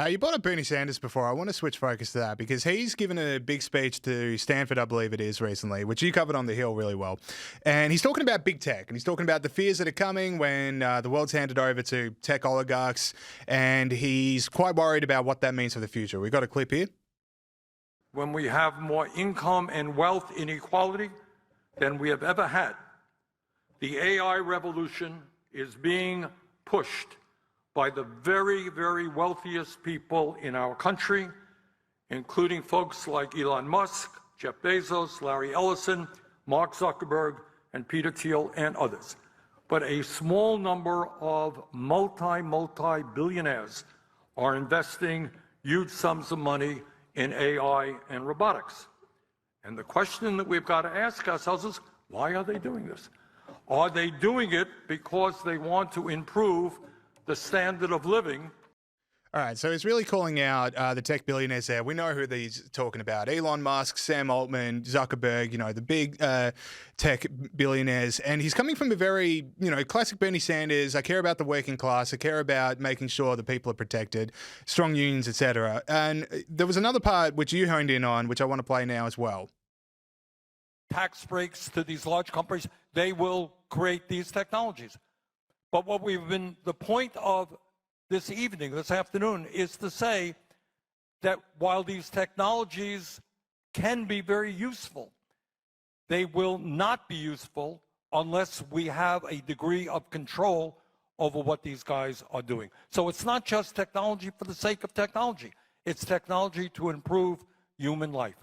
You brought up Bernie Sanders before. I want to switch focus to that because he's given a big speech to Stanford, I believe it is, recently, which you covered on the Hill really well. And he's talking about big tech, and he's talking about the fears that are coming when the world's handed over to tech oligarchs, and he's quite worried about what that means for the future. We've got a clip here. When we have more income and wealth inequality than we have ever had, the AI revolution is being pushed by the very, very wealthiest people in our country, including folks like Elon Musk, Jeff Bezos, Larry Ellison, Mark Zuckerberg, and Peter Thiel, and others. But a small number of multi-billionaires are investing huge sums of money in AI and robotics. And the question that we've got to ask ourselves is, why are they doing this? Are they doing it because they want to improve the standard of living? All right, so he's really calling out the tech billionaires there. We know who he's talking about. Elon Musk, Sam Altman, Zuckerberg, the big tech billionaires. And he's coming from a very, classic Bernie Sanders. I care about the working class. I care about making sure the people are protected, strong unions, etc. And there was another part which you honed in on, which I want to play now as well. Tax breaks to these large companies, they will create these technologies. But the point of this evening, this afternoon, is to say that while these technologies can be very useful, they will not be useful unless we have a degree of control over what these guys are doing. So it's not just technology for the sake of technology. It's technology to improve human life.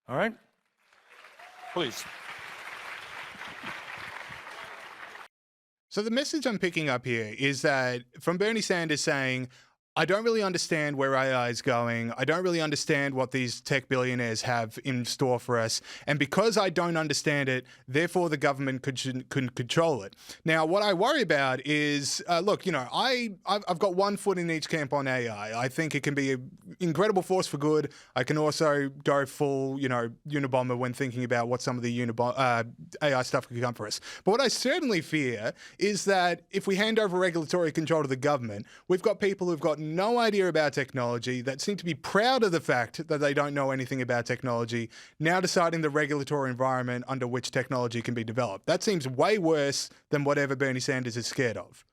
All right? Please. So the message I'm picking up here is that from Bernie Sanders saying, I don't really understand where AI is going. I don't really understand what these tech billionaires have in store for us. And because I don't understand it, therefore the government could control it. Now, what I worry about is, look, I've got one foot in each camp on AI. I think it can be an incredible force for good. I can also go full, Unabomber when thinking about what some of the AI stuff could come for us. But what I certainly fear is that if we hand over regulatory control to the government, we've got people who've got no idea about technology, that seem to be proud of the fact that they don't know anything about technology, now deciding the regulatory environment under which technology can be developed. That seems way worse than whatever Bernie Sanders is scared of.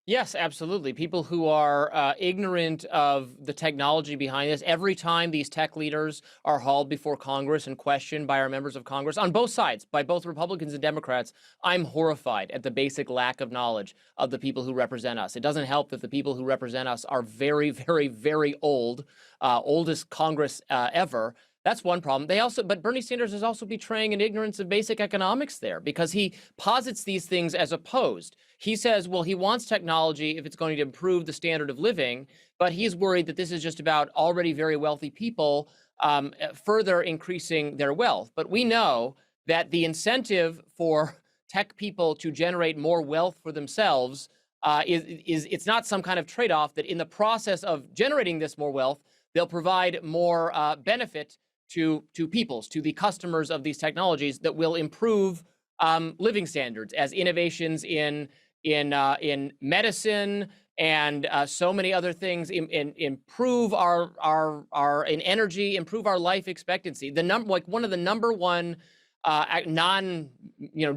Yes, absolutely. People who are ignorant of the technology behind this. Every time these tech leaders are hauled before Congress and questioned by our members of Congress on both sides, by both Republicans and Democrats, I'm horrified at the basic lack of knowledge of the people who represent us. It doesn't help that the people who represent us are very, very, very old, oldest Congress ever. That's one problem. But Bernie Sanders is also betraying an ignorance of basic economics there, because he posits these things as opposed. He says, well, he wants technology if it's going to improve the standard of living, but he's worried that this is just about already very wealthy people further increasing their wealth. But we know that the incentive for tech people to generate more wealth for themselves it's not some kind of trade-off, that in the process of generating this more wealth, they'll provide more benefit to the customers of these technologies that will improve living standards, as innovations in medicine and so many other things improve our in energy, improve our life expectancy. One of the number one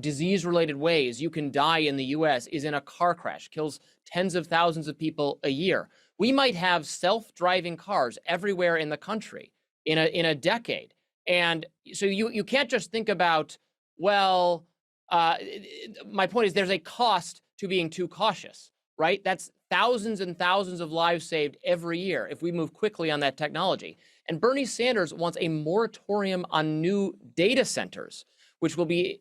disease-related ways you can die in the U.S. is in a car crash. Kills tens of thousands of people a year. We might have self-driving cars everywhere in the country in a decade. And so you can't just think about, well, my point is there's a cost to being too cautious, right? That's thousands and thousands of lives saved every year if we move quickly on that technology. And Bernie Sanders wants a moratorium on new data centers, which will be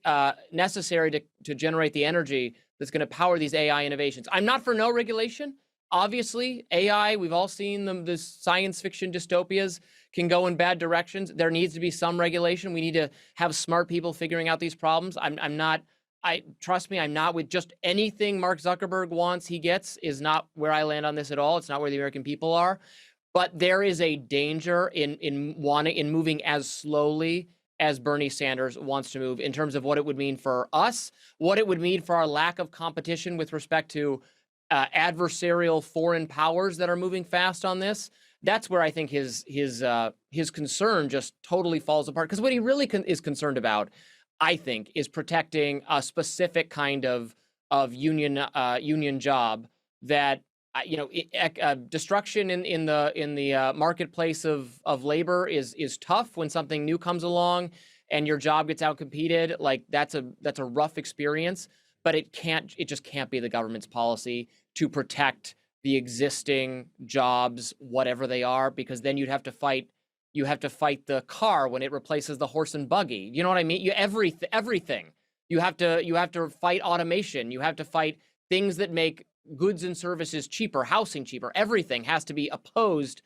necessary to generate the energy that's going to power these AI innovations. I'm not for no regulation. Obviously, AI, we've all seen the science fiction dystopias can go in bad directions. There needs to be some regulation. We need to have smart people figuring out these problems. Trust me, I'm not with just anything Mark Zuckerberg wants, he gets, is not where I land on this at all. It's not where the American people are. But there is a danger in moving as slowly as Bernie Sanders wants to move, in terms of what it would mean for us, what it would mean for our lack of competition with respect to adversarial foreign powers that are moving fast on this. That's where I think his concern just totally falls apart. Because what he really is concerned about, I think, is protecting a specific kind of union job that destruction in the marketplace of labor is tough when something new comes along and your job gets outcompeted. Like that's a rough experience, but it just can't be the government's policy to protect the existing jobs, whatever they are, because then you have to fight the car when it replaces the horse and buggy. You know what I mean? Everything. You have to fight automation. You have to fight things that make goods and services cheaper, housing cheaper. Everything has to be opposed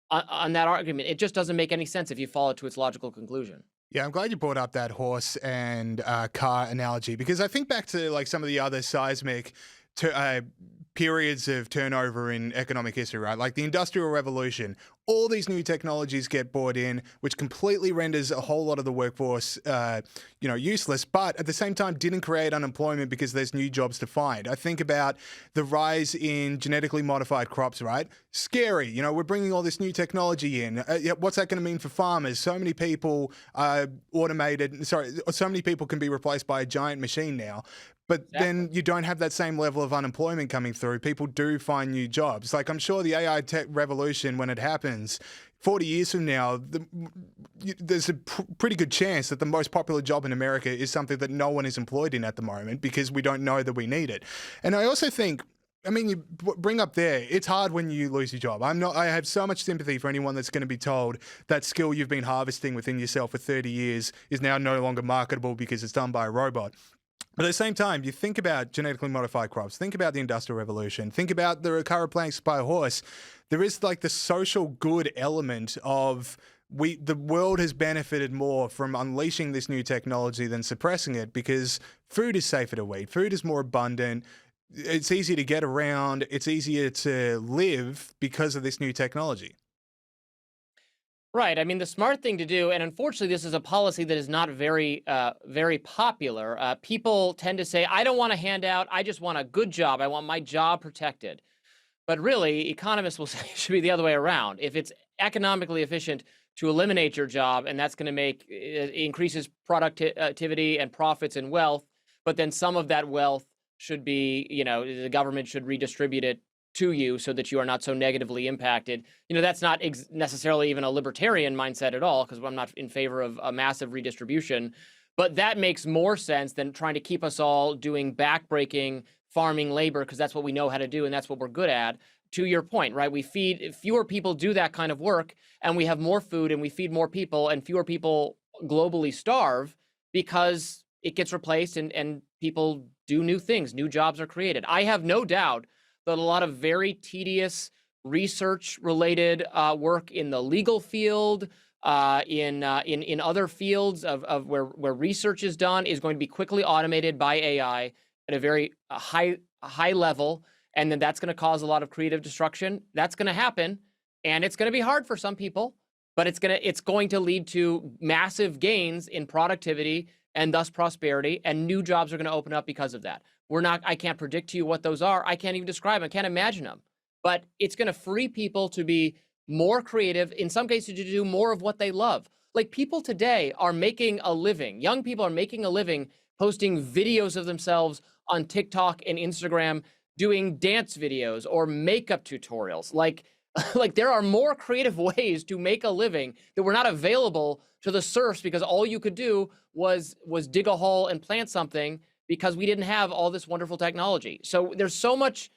on that argument. It just doesn't make any sense if you follow it to its logical conclusion. Yeah, I'm glad you brought up that horse and car analogy, because I think back to like some of the other seismic periods of turnover in economic history, right? Like the Industrial Revolution, all these new technologies get brought in, which completely renders a whole lot of the workforce, useless, but at the same time didn't create unemployment because there's new jobs to find. I think about the rise in genetically modified crops, right? Scary. We're bringing all this new technology in. What's that going to mean for farmers? So many people so many people can be replaced by a giant machine now. But then you don't have that same level of unemployment coming through. People do find new jobs. Like I'm sure the AI tech revolution, when it happens, 40 years from now, there's a pretty good chance that the most popular job in America is something that no one is employed in at the moment because we don't know that we need it. And I also think, you bring up there, it's hard when you lose your job. I have so much sympathy for anyone that's going to be told that skill you've been harvesting within yourself for 30 years is now no longer marketable because it's done by a robot. But at the same time, you think about genetically modified crops, think about the Industrial Revolution, think about the car replaced by a horse. There is like the social good element of the world has benefited more from unleashing this new technology than suppressing it, because food is safer to eat, food is more abundant, it's easier to get around, it's easier to live because of this new technology. Right. I mean, the smart thing to do, and unfortunately, this is a policy that is not very popular. People tend to say, I don't want a handout. I just want a good job. I want my job protected. But really, economists will say it should be the other way around. If it's economically efficient to eliminate your job, and that's going to increases productivity and profits and wealth, but then some of that wealth should be, the government should redistribute it to you so that you are not so negatively impacted. That's not necessarily even a libertarian mindset at all, because I'm not in favor of a massive redistribution. But that makes more sense than trying to keep us all doing backbreaking farming labor, because that's what we know how to do and that's what we're good at. To your point, right? Fewer people do that kind of work, and we have more food and we feed more people, and fewer people globally starve because it gets replaced and people do new things. New jobs are created. I have no doubt that a lot of very tedious research-related work in the legal field, in other fields of where research is done, is going to be quickly automated by AI at a very high level, and then that's going to cause a lot of creative destruction. That's going to happen, and it's going to be hard for some people, but it's going to lead to massive gains in productivity and thus prosperity, and new jobs are going to open up because of that. I can't predict to you what those are. I can't even describe them. I can't imagine them. But it's going to free people to be more creative, in some cases to do more of what they love. Like people today are making a living. Young people are making a living posting videos of themselves on TikTok and Instagram, doing dance videos or makeup tutorials. Like there are more creative ways to make a living that were not available to the serfs, because all you could do was dig a hole and plant something, because we didn't have all this wonderful technology. So there's so much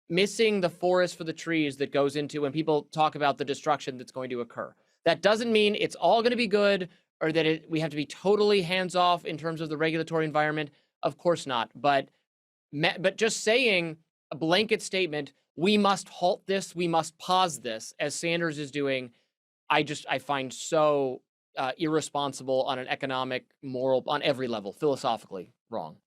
missing the forest for the trees that goes into when people talk about the destruction that's going to occur. That doesn't mean it's all going to be good, or that we have to be totally hands-off in terms of the regulatory environment. Of course not. But just saying a blanket statement, we must halt this, we must pause this, as Sanders is doing, I find so irresponsible on an economic, moral, on every level, philosophically wrong.